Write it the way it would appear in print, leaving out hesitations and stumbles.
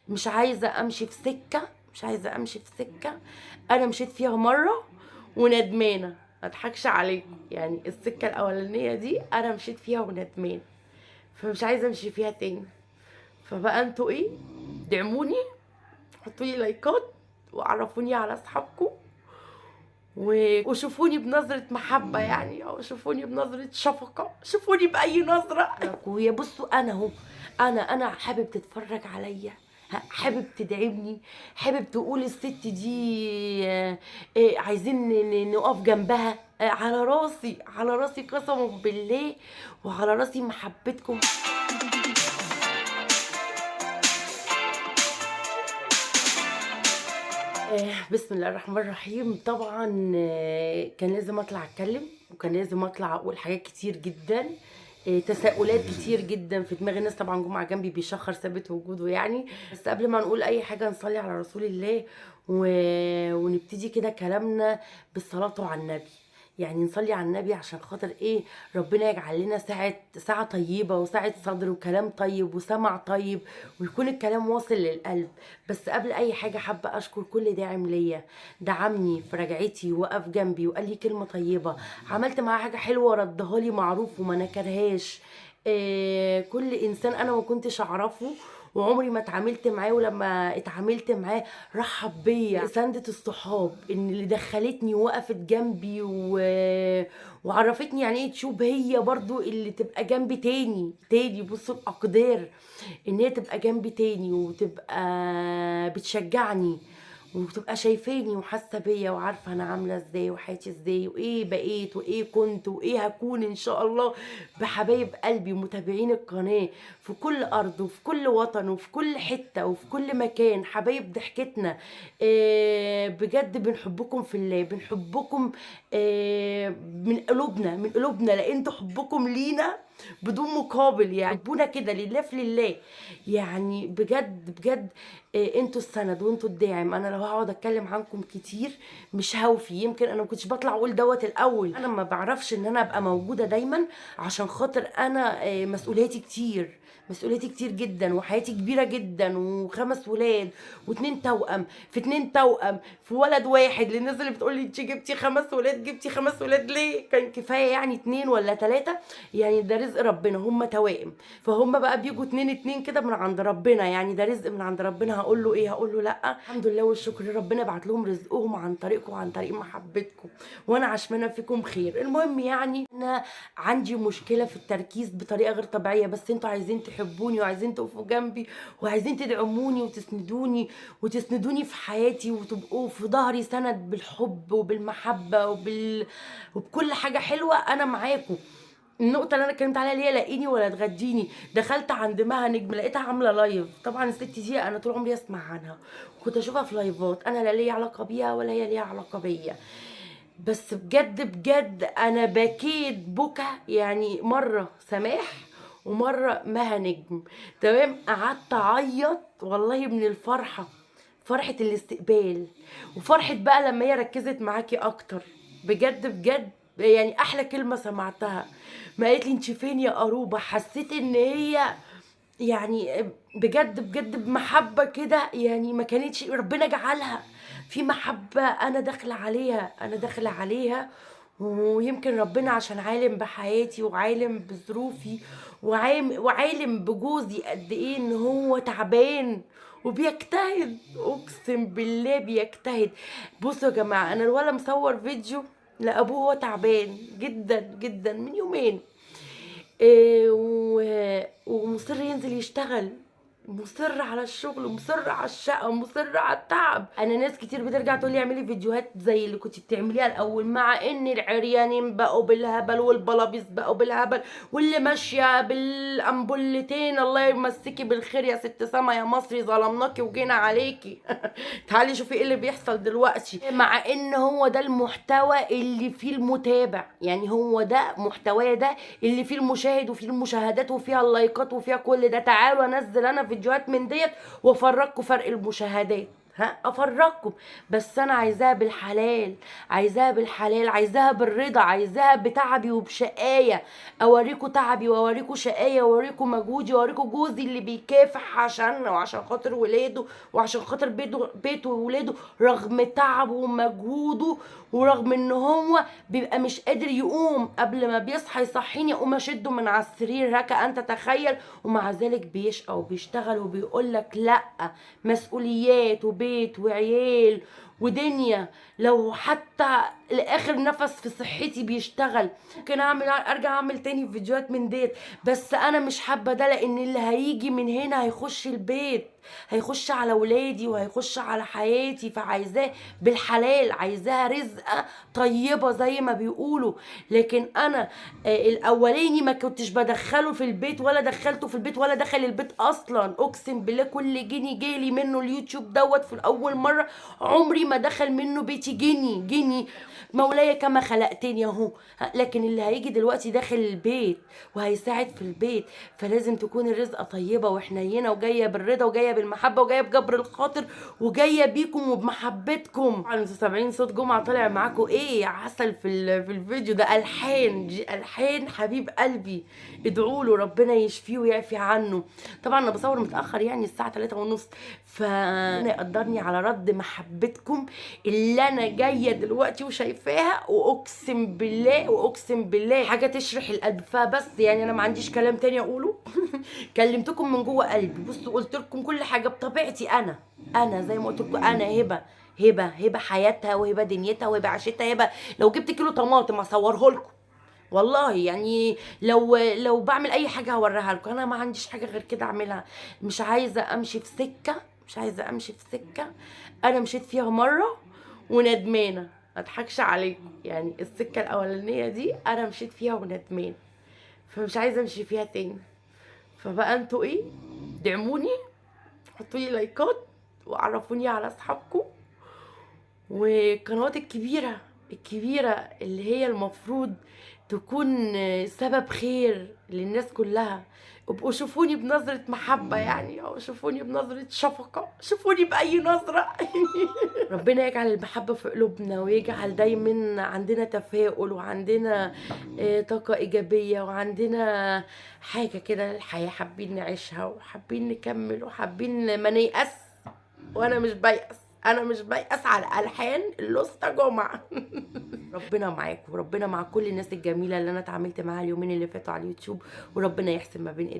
مش عايزه امشي في سكه، مش عايزه امشي في سكه انا مشيت فيها مره وندمانه. ما اضحكش عليكم، يعني السكه الاولانيه دي انا مشيت فيها وندمانه، فمش عايزه امشي فيها تاني. فبقى انتوا ايه، دعموني، حطوا لي لايكات، وعرفوني على اصحابكم، وشوفوني بنظرة محبة يعني، او شوفوني بنظرة شفقة، شوفوني بأي نظرة. ويا بصوا انا اهو، انا حابب تتفرج عليا، حابب تدعمني، حابب تقول الست دي عايزين نقف جنبها، على راسي، على راسي قسما بالله، وعلى راسي محبتكم. بسم الله الرحمن الرحيم. طبعا كان لازم اطلع اتكلم، وكان لازم اطلع اقول حاجات كتير جدا، تساؤلات كتير جدا في دماغ الناس. طبعا جمعة جنبي بيشخر ثابت وجوده يعني. بس قبل ما نقول اي حاجة نصلي على رسول الله و... ونبتدي كده كلامنا بالصلاة على النبي. يعني نصلي على النبي عشان خاطر ايه، ربنا يجعل لنا ساعة طيبة، وساعة صدر، وكلام طيب، وسمع طيب، ويكون الكلام واصل للقلب. بس قبل اي حاجة حابة اشكر كل داعم ليا، دعمني في رجعتي، وقف جنبي، وقال لي كلمة طيبة، عملت معاه حاجة حلوة ردها لي معروف وما نكرهاش. كل انسان انا ما كنتش اعرفه وعمري ما اتعاملت معاه، ولما اتعاملت معاه رحب بيا. سندة الصحاب ان اللي دخلتني ووقفت جنبي وعرفتني يعني ايه تشوب، هي برضو اللي تبقى جنبي تاني. بصوا الاقدار، ان هي تبقى جنبي تاني، وتبقى بتشجعني، وتبقى شايفاني وحاسه بيا، وعارفه انا عامله ازاي وحياتي ازاي، وايه بقيت وايه كنت وايه هكون ان شاء الله. بحبايب قلبي متابعين القناه في كل ارض، وفي كل وطن، وفي كل حته، وفي كل مكان، حبايب ضحكتنا. بجد بنحبكم في الله، بنحبكم من قلوبنا، من قلوبنا، لان انتوا حبكم لينا بدون مقابل، يعني حبونا كده لله في لله. يعني بجد بجد انتوا السند وانتوا الداعم. انا لو هقعد اتكلم عنكم كتير مش هوفي. يمكن انا ما كنتش بطلع اقول دوت الاول، انا ما بعرفش ان انا ابقى موجوده دايما، عشان خاطر انا مسؤولياتي كتير، مسؤوليتي كتير جدا، وحياتي كبيره جدا، وخمس ولاد، واتنين توأم في اتنين توأم في ولد واحد. للناس اللي بتقول لي انت جبتي خمس ولاد، جبتي خمس ولاد ليه؟ كان كفايه يعني اتنين ولا تلاته، يعني ده رزق ربنا، هم توائم، فهم بقى بيجوا اتنين اتنين كده من عند ربنا، يعني ده رزق من عند ربنا. هقول له ايه؟ هقول له لا، الحمد لله والشكر، ربنا بعت لهم رزقهم عن طريقكم وعن طريق محبتكم، وانا عشمانه فيكم خير. المهم يعني انا عندي مشكله في التركيز بطريقه غير طبيعيه، بس انتوا عايزين تحبوني، وعايزين تقفوا جنبي، وعايزين تدعموني وتسندوني، وتسندوني في حياتي، وتبقوا في ظهري سند بالحب وبالمحبه وبكل حاجه حلوه. انا معاكم. النقطة اللي أنا اتكلمت عليها اللي هي لاقيني ولا تغديني، دخلت عند مها نجم لقيتها عاملة لايف. طبعا الست دي أنا طول عمري أسمع عنها، كنت أشوفها في لايفات، أنا لا ليا علاقة بيها ولا هي ليها علاقة بيا. بس بجد بجد أنا بكيت بكى، يعني مرة سماح ومرة مها نجم، تمام. قعدت أعيط والله من الفرحة، فرحة الاستقبال، وفرحة بقى لما هي ركزت معاكي أكتر. بجد بجد يعني احلى كلمه سمعتها ما قالت لي انت فين يا قروبه، حسيت ان هي يعني بجد بجد بمحبه كده، يعني ما كانتش ربنا جعلها في محبه. انا داخله عليها، انا داخله عليها، ويمكن ربنا عشان عالم بحياتي وعالم بظروفي وعالم بجوزي قد ايه ان هو تعبان وبيجتهد، اقسم بالله بيجتهد. بصوا يا جماعه، انا الولا مصور فيديو لابوه هو تعبان جدا جدا من يومين، ومصر ينزل يشتغل، مصر على الشغل، مصر على الشقه، مصر على التعب. انا ناس كتير بترجع تقول لي اعملي فيديوهات زي اللي كنت بتعمليها الاول، مع ان العريانين بقوا بالهبل، والبلابيس بقوا بالهبل، واللي ماشيه بالامبولتين. الله يمسكي بالخير يا ست سما يا مصري، ظلمناكي وجينا عليكي. تعالي شوفي ايه اللي بيحصل دلوقتي، مع ان هو ده المحتوى اللي فيه المتابع، يعني هو ده محتواه ده اللي فيه المشاهد، وفيه المشاهدات، وفيها اللايكات، وفيها كل ده. تعالوا انزل انا فيديوهات من ديت وافرجكم فرق المشاهدات. ها افرجكم، بس انا عايزاها بالحلال، عايزاها بالحلال، عايزاها بالرضا، عايزاها بتعبي وبشقايه. اوريكم تعبي واوريكم شقايه واوريكم مجهودي واوريكم جوزي اللي بيكافح عشاننا وعشان خاطر ولاده وعشان خاطر بيته وولاده، رغم تعبه ومجهوده، ورغم ان هو بيبقى مش قادر يقوم، قبل ما بيصحى يصحيني اقوم اشده من على السرير، لك ان تتخيل. ومع ذلك بيشقى وبيشتغل وبيقول لك لا، مسؤوليات وبيت وعيال ودنيا. لو حتى لاخر نفس في صحتي بيشتغل. ممكن ارجع اعمل تاني فيديوهات من ديت، بس انا مش حابه ده، لان اللي هيجي من هنا هيخش البيت، هيخش على ولادي وهيخش على حياتي، فعايزاه بالحلال، عايزاها رزقه طيبه زي ما بيقولوا. لكن انا الاولاني ما كنتش بدخله في البيت ولا دخلته في البيت ولا دخل البيت اصلا. اقسم بالله كل جنيه جالي منه اليوتيوب دوت في الاول مره، عمري ما دخل منه بيتي جني. مولاي كما خلقتني اهو. لكن اللي هيجي دلوقتي داخل البيت وهيساعد في البيت، فلازم تكون الرزقه طيبه وحنينه وجايه بالرضا وجايه بالمحبه وجايه بجبر الخاطر وجايه بيكم وبمحبتكم. انتوا سامعين صوت جمعه طالع معاكم ايه عسل في الفيديو ده، الحان حبيب قلبي. ادعوا له ربنا يشفيه ويعفي عنه. طبعا انا بصور متاخر يعني الساعه 3:30، فربنا يقدرني على رد محبتكم اللي انا جايه دلوقتي وشايفاها. واقسم بالله حاجه تشرح القلب. فبس يعني انا ما عنديش كلام تاني اقوله. كلمتكم من جوه قلبي. بصوا قلت لكم كل حاجه بطبيعتي. انا زي ما قلت لكم، انا هبه حياتها وهبه دنيتها وهبه عيشتها. هبه لو جبت كيلو طماطم اصوره لكم والله، يعني لو بعمل اي حاجه هوريها لكم. انا ما عنديش حاجه غير كده اعملها. مش عايزه امشي في سكه انا مشيت فيها مره وندمانه، ما اضحكش عليكم. يعني السكه الاولانيه دي انا مشيت فيها وندمانه، فمش عايزه امشي فيها تاني. فبقى انتوا ايه، دعموني، حطوا لي لايكات وعرفوني على اصحابكم والقنوات الكبيرة اللي هي المفروض تكون سبب خير للناس كلها. ابقوا شوفوني بنظرة محبة يعني، او شوفوني بنظرة شفقة، شوفوني بأي نظرة. ربنا يجعل المحبة في قلوبنا، ويجعل دايما عندنا تفاؤل وعندنا طاقة إيجابية وعندنا حاجة كده للحياة حابين نعيشها وحابين نكمل وحابين ما نيأس. وانا مش بيأس على ألحان الأسطى جمعة. ربنا معاكم وربنا مع كل الناس الجميلة اللي انا اتعاملت معاها اليومين اللي فاتوا على اليوتيوب، وربنا يحسن ما بين